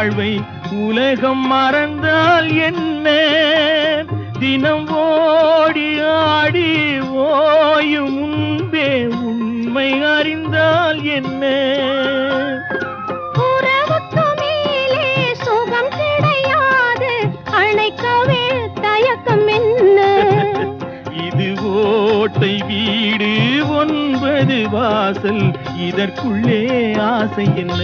வாழ்வை உலகம் மறந்தால் என்ன? தினம் ஓடி ஆடி ஓயும் முன்பே உண்மை அறிந்தால் என்ன? உறவுக்கு மேலே சுகம் கிடையாது, அணைக்கவே தயக்கம் என்ன? இது ஓட்டை வீடு 9 வாசல், இதற்குள்ளே ஆசை என்ன?